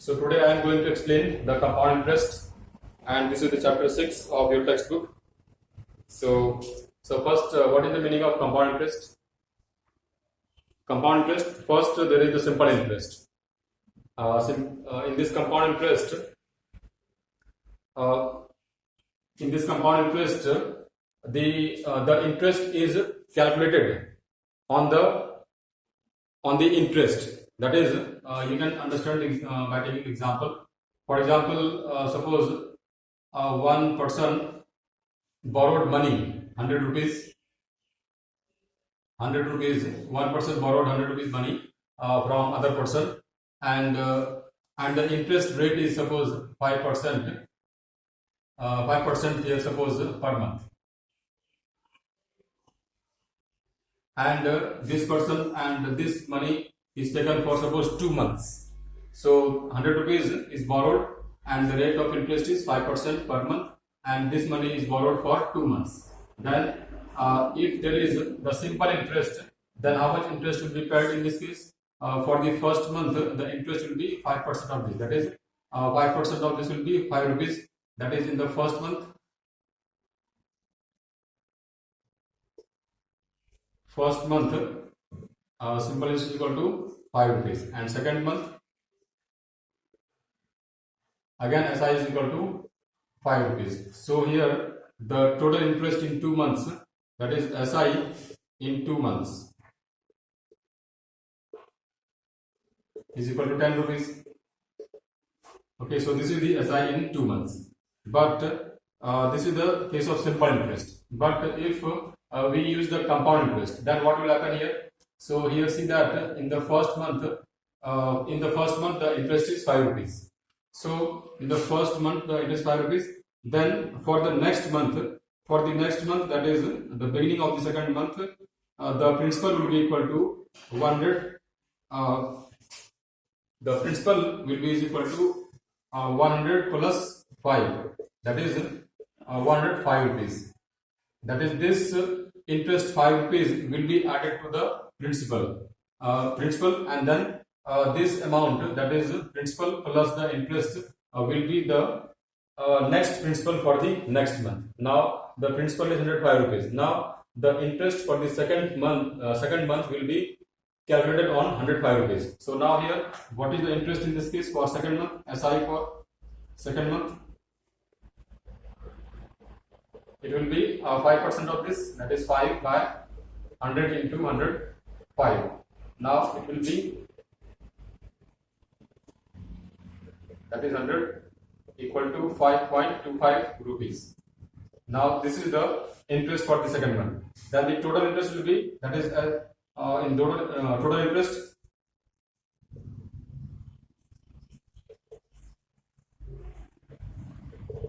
So today I am going to explain the compound interest, and this is the chapter 6 of your textbook. So first, what is the meaning of compound interest? Compound interest, first there is the simple interest. In this compound interest, the interest is calculated on the interest. That is, you can understand by taking example. For example, suppose one person borrowed money, 100 rupees. 100 rupees. One person borrowed 100 rupees money from other person, and the interest rate is suppose 5%. 5% here, suppose per month. And this person and this money is taken for suppose 2 months. So 100 rupees is borrowed and the rate of interest is 5% per month, and this money is borrowed for 2 months. Then if there is the simple interest, then how much interest will be paid in this case? For the first month, the interest will be 5% of this. That is, 5% of this will be 5 rupees. That is in the first month. First month, simple interest is equal to 5 rupees, and second month again SI is equal to 5 rupees. So here the total interest in 2 months, that is SI in 2 months, is equal to 10 rupees. Okay, so this is the SI in 2 months. But this is the case of simple interest. But if we use the compound interest, then what will happen here? So here see that in the first month, the interest is 5 rupees. So in the first month the interest is 5 rupees. Then for the next month, that is the beginning of the second month, the principal will be equal to 100. The principal will be equal to 100 plus 5. That is 105 rupees. That is, this interest 5 rupees will be added to the principal, and then this amount, that is principal plus the interest, will be the next principal for the next month. Now the principal is 105 rupees. Now the interest for the second month will be calculated on 105 rupees. So now here, what is the interest in this case for second month? SI for second month, it will be 5% of this, that is 5 by 100 into 105. Now it will be, that is 100 equal to 5.25 rupees. Now this is the interest for the second month. Then the total interest will be, that is in total interest,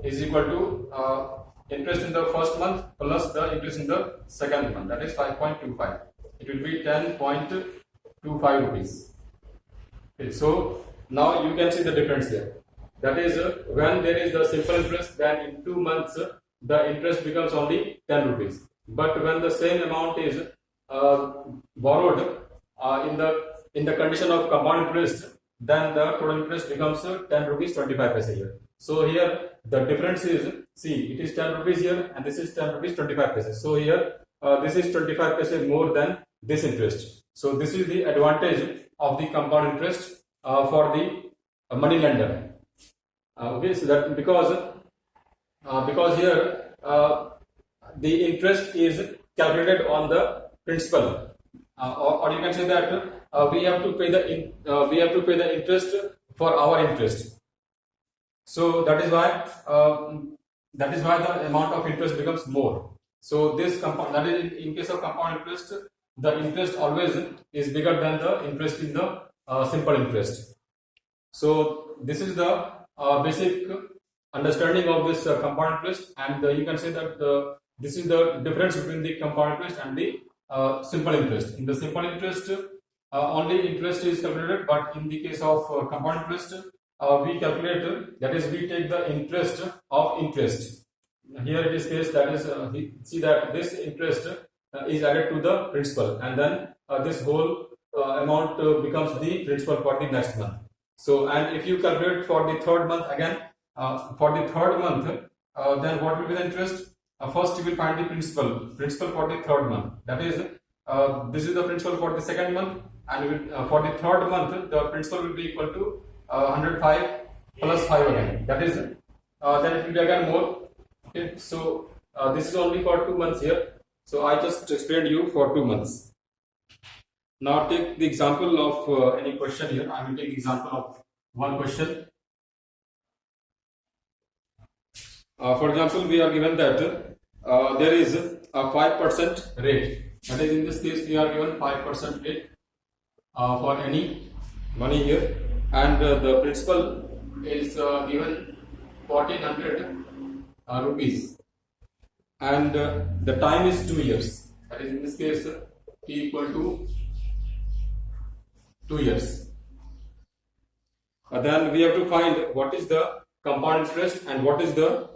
is equal to interest in the first month plus the interest in the second month, that is 5.25. It will be 10.25 rupees. Okay, so now you can see the difference here. That is, when there is the simple interest, then in 2 months the interest becomes only 10 rupees. But when the same amount is borrowed in the condition of compound interest, then the total interest becomes 10 rupees 25 paise here. So here the difference is, see, it is 10 rupees here and this is 10 rupees 25 paise. So here this is 25 paise more than this interest. So this is the advantage of the compound interest for the money lender. Okay, so that because here the interest is calculated on the principal, or you can say that we have to pay the interest for our interest. So that is why the amount of interest becomes more. So this compound, that is in case of compound interest, the interest always is bigger than the interest in the simple interest. So this is the basic understanding of this compound interest, and you can say that this is the difference between the compound interest and the simple interest. In the simple interest, only interest is calculated, but in the case of compound interest, we calculate, that is, we take the interest of interest. Here it is case, that is, see that this interest is added to the principal, and then this whole amount becomes the principal for the next month. So, and if you calculate for the third month again, for the third month, then what will be the interest? First, you will find the principal for the third month. That is, this is the principal for the second month, and for the third month, the principal will be equal to 105 plus 5 again. That is, then it will be again more. Okay, so this is only for 2 months here. So I just explained you for 2 months. Now take the example of any question here. I will take example of one question. For example, we are given that there is a 5% rate. That is, in this case, we are given 5% rate for any money here, and the principal is given 1400 rupees, and the time is 2 years. That is, in this case, T equal to 2 years. Then we have to find what is the compound interest and what is the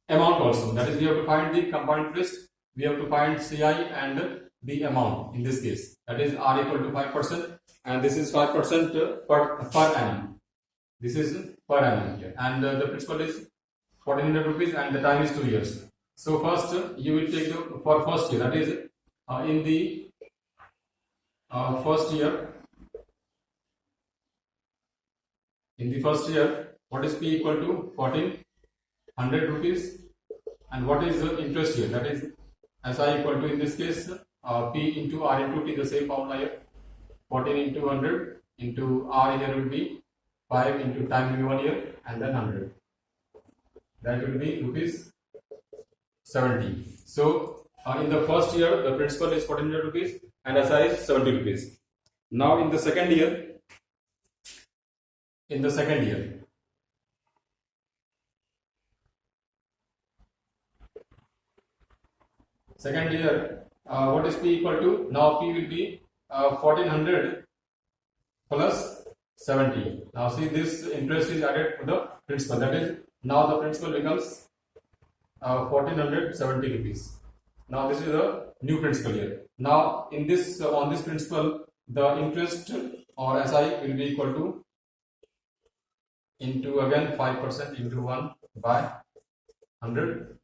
amount also. That is, we have to find the compound interest, we have to find CI and the amount in this case. That is R equal to 5%, and this is 5% per annum. This is per annum here, and the principal is 1400 rupees, and the time is 2 years. So first you will take the for first year. That is, in the first year. In the first year, what is P equal to? 1400 rupees, and what is the interest here? That is SI equal to, in this case, P into R into T, the same formula here. 14 into 100 into R here will be 5 into time will be 1 year, and then 100. That will be rupees 70. So in the first year, the principal is 1400 rupees and SI is 70 rupees. Now in the second year, what is P equal to? Now P will be 1400 plus 70. Now see, this interest is added to the principal. That is, now the principal becomes 1470 rupees. Now this is the new principal here. Now in this on this principal, the interest or SI will be equal to into again 5% into 1 by 100.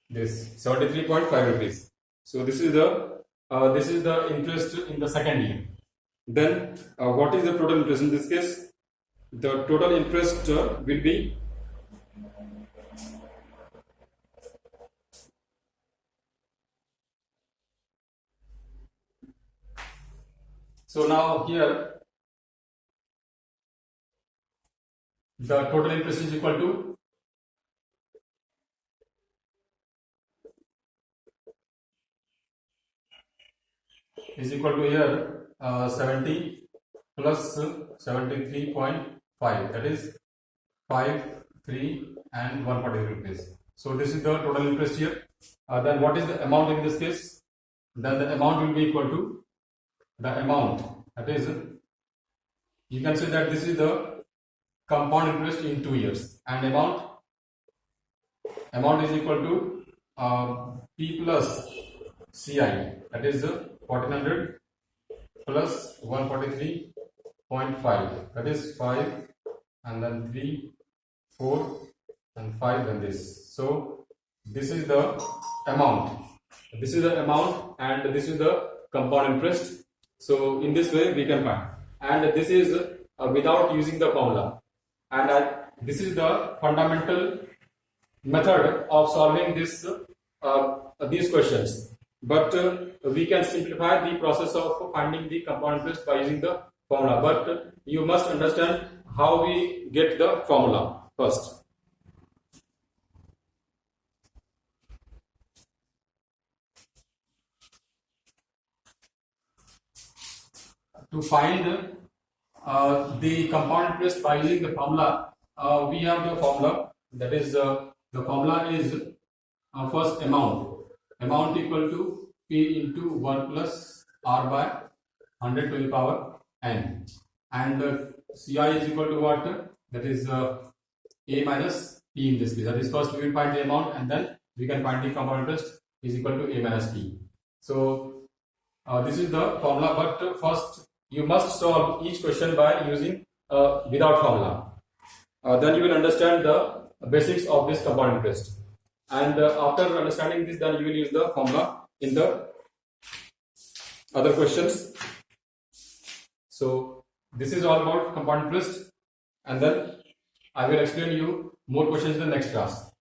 This 73.5 rupees. So this is the interest in the second year. Then what is the total interest in this case? The total interest will be so now here the total interest is equal to here 70 plus 73.5, that is 5, 3 and 140 rupees. So this is the total interest here. Then what is the amount in this case? Then the amount will be equal to the amount, that is, you can say that this is the compound interest in 2 years, and amount is equal to P plus CI, that is 1400 plus 143.5, that is 5 and then 3, 4 and 5 and this. So this is the amount. This is the amount and this is the compound interest. So in this way we can find, and this is without using the formula, and this is the fundamental method of solving this these questions. But we can simplify the process of finding the compound interest by using the formula. But you must understand how we get the formula first. To find the compound interest by using the formula, we have the formula. That is, the formula is first amount equal to P into 1 plus R by 100 to the power n, and CI is equal to what? That is A minus P in this case. That is, first we will find the amount and then we can find the compound interest is equal to A minus P. So this is the formula, but first you must solve each question by using without formula. Then you will understand the basics of this compound interest. And after understanding this, then you will use the formula in the other questions. So this is all about compound interest, and then I will explain you more questions in the next class.